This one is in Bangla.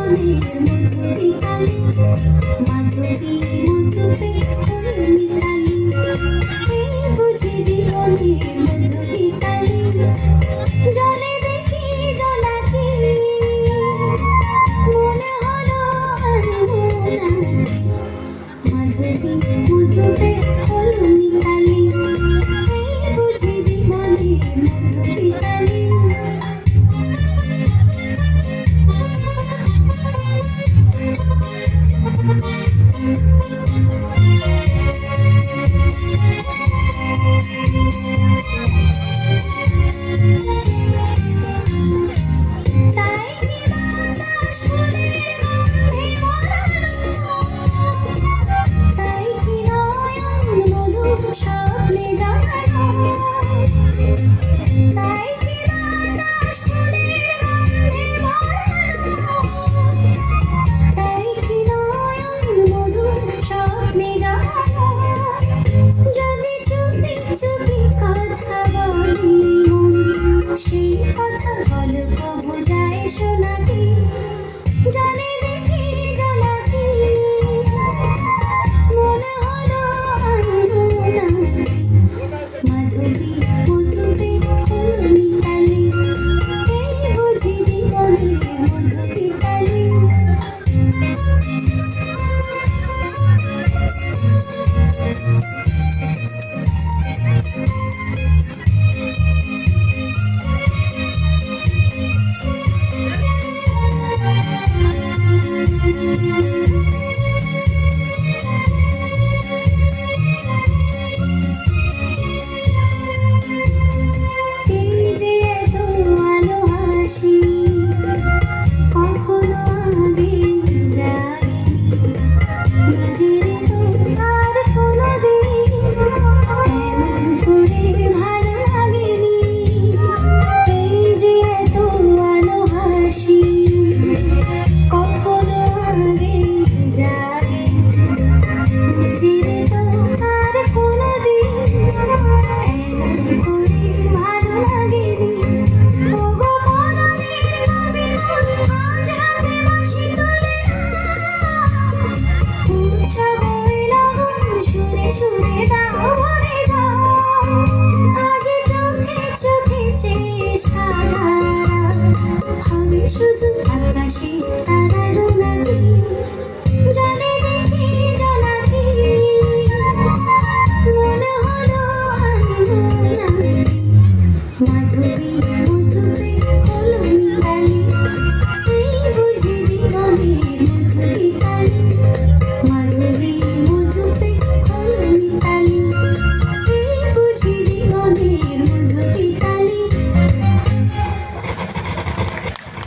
জীবনের মধুরি তালি, মাধবী মধুপে হই মিতালি, এই বুঝি জীবনের মধুরি তালি। জলে দেখি জোনাকি, মনে হলো আনবো নাকি, মাধবী মধুপে হই মিতালি, এই বুঝি জীবনের মধুরি তালি। তাই কি বাতাস ফুলের গন্ধে ভরানো, তাই কি নয়ন মধুর স্বপ্নে জড়ানো, তাই কি বাতাস ফুলের গন্ধে ভরানো, তাই কি নয়ন মধুর স্বপ্নে জড়ানো। যদি চুপি চুপি কথা বলি মন, সেই কথা গল্প বোঝায় শোনাকি। জলে দেখি জোনাকি, মনে হলো আনবো নাকি, মাধবী মধুপে হই মিতালি, এই বুঝি জীবনের মধুরি তালি। এই যে এত আলো হাসি, কখনো আগে জাগেনি, নিজের তো আর কোনোদিন এমন করে ভালো লাগেনি। এই যে এত আলো হাসি, কখনো আগে জাগেনি, নিজের তো আর কোনোদিন এমন করে ভালো লাগেনি। ওগো পরাণের নবীন আজ হাতে বাঁশি তুলে নাও, উৎসবের লগন সুরে সুরে দাও ভরে দাও। আজ চোখে চোখে চেয়ে সারা রাত হবে শুধু আকাশে তারা গোনাকি। জলে